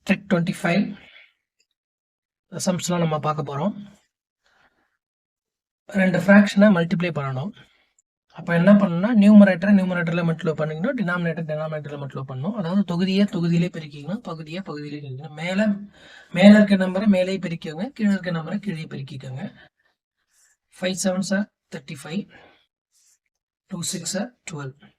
Trick 25 சம்ஸ்லாம் நம்ம பார்க்க போகிறோம். ரெண்டு ஃப்ராக்ஷனை மல்டிப்ளை பண்ணணும். அப்போ என்ன பண்ணணும்னா நியூமரேட்டரில் மல்டிப்ளை பண்ணிக்கணும், டினாமினேட்டரில் மல்டிப்ளை பண்ணணும். அதாவது தொகுதியிலே பெருக்கிக்கணும், பகுதியே பெருக்கிக்கணும். மேலே இருக்க நம்பரை மேலே பெருக்கிக்கோங்க, கீழே இருக்க நம்பரை கீழே பெருக்கிக்கோங்க. 5 7s are 35, 2 6 are 12.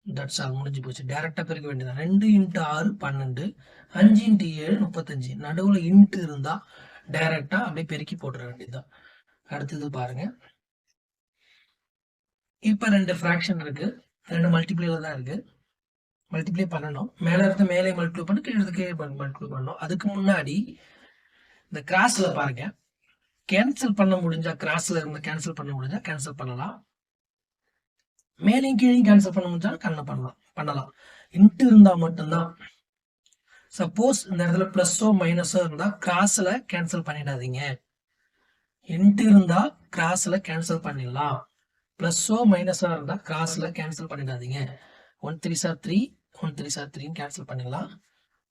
That's all, முடிஞ்சு போச்சு. டேரெக்டாக பெருக்க வேண்டியதான். 2 × 6 12, 5 × 7 35. நடுவில் இன்ட்டு இருந்தால் டைரக்டா அப்படியே பெருக்கி போட்டுற வேண்டியதுதான். அடுத்தது பாருங்க, இப்ப ரெண்டு ஃப்ராக்ஷன் இருக்கு, ரெண்டு மல்டிப்ளைல தான் இருக்கு. மல்டிப்ளை பண்ணணும். மேல இருந்து மேலே மல்டிப்ளை பண்ணி கீழே இருந்து கீழே மல்டிப்ளை பண்ணணும். அதுக்கு முன்னாடி இந்த கிராஸ்ல பாருங்க, கேன்சல் பண்ண முடிஞ்சா, கிராஸ்ல இருந்து கேன்சல் பண்ண முடிஞ்சா கேன்சல் பண்ணலாம், மேலையும் கீழையும் கேன்சல் பண்ண முடிஞ்சா பண்ணலாம். இன்ட்டு இருந்தா மட்டும்தான். சப்போஸ் இந்த இடத்துல பிளஸோ மைனஸோ இருந்தா கிராஸ்ல கேன்சல் பண்ணிடாதீங்க. இன்ட்டு இருந்தா கிராஸ்ல கேன்சல் பண்ணிடலாம். பிளஸோ மைனஸா இருந்தா கிராஸ்ல கேன்சல் பண்ணிடாதீங்க. 1 3s are 3, 1 3s are 3 cancel பண்ணிடலாம்.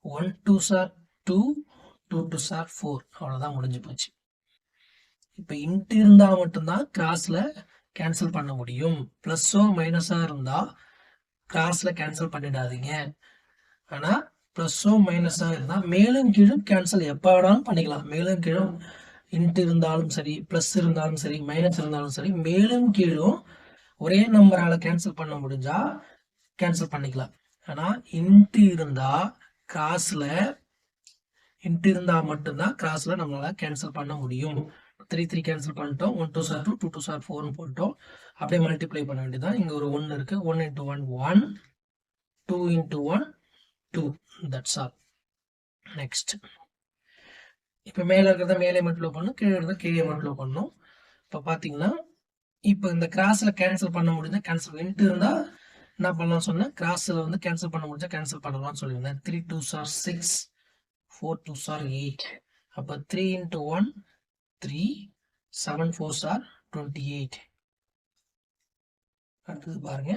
1 2s are 2, 2 2s are 4. அவ்வளவுதான், முடிஞ்சு போச்சு. இப்ப இன்ட்டு இருந்தா மட்டும்தான் கிராஸ்ல கேன்சல் பண்ண முடியும். பிளஸோ மைனஸா இருந்தா கிராஸ்ல கேன்சல் பண்ணிடாதீங்க. ஆனா பிளஸோ மைனஸா இருந்தா மேலும் கீழும் கேன்சல் எப்ப வேணாலும் பண்ணிக்கலாம். மேலும் கீழும் இன்ட்டு இருந்தாலும் சரி, பிளஸ் இருந்தாலும் சரி, மைனஸ் இருந்தாலும் சரி, மேலும் கீழும் ஒரே நம்பரால கேன்சல் பண்ண முடிஞ்சா கேன்சல் பண்ணிக்கலாம். ஆனா இன்ட்டு இருந்தா மட்டும்தான் கிராஸ்ல நம்மளால கேன்சல் பண்ண முடியும். 3 3 கேன்சல் பண்ணிட்டோம். 1 2s are 2, 2 2s are 4 போட்டோம். அப்படியே மல்டிப்ளை பண்ண வேண்டியதான். இங்க ஒரு 1 இருக்கு. 1 × 1 1, 2 × 1 2. That's all. நெக்ஸ்ட், இப்ப மேல இருக்கிறத மேலே மல்டிப்ளை பண்ணணும், கீழே இருக்கிறத கீழே மல்டிப்ளை பண்ணணும். இப்ப பாத்தீங்கன்னா, இப்ப இந்த கிராஸ்ல கேன்சல் பண்ண முடிஞ்சா கேன்சல், இன்ட்டு இருந்தா என்ன பண்ணலாம் சொன்னேன், கிராஸ்ல வந்து கேன்சல் பண்ண முடிஞ்சா கேன்சல் பண்ணலாம்னு சொல்லியிருந்தேன். 3 2s are 6, 4 2s are 8. அப்ப 3 × 1 3, 7 4s are 28. அடுத்தது பாருங்க,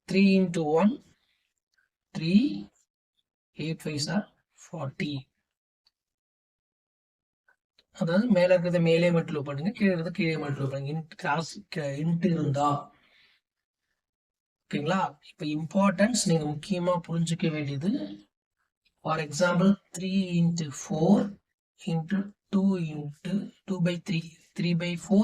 3 × 1 3, 8 5s are 40. அதாவது மேல இருக்கிறத மேலே மல்டிப்ளை பண்ணுங்க, கீழே இருக்கிறத கீழே மல்டிப்ளை பண்ணுங்க. இன்ட்டு இருந்தா, ஓகேங்களா? இப்ப இம்பார்ட்டன்ஸ் நீங்க முக்கியமா புரிஞ்சுக்க வேண்டியது, ஃபார் எக்ஸாம்பிள் 3 × 4 × 2 × 2/3, 3/4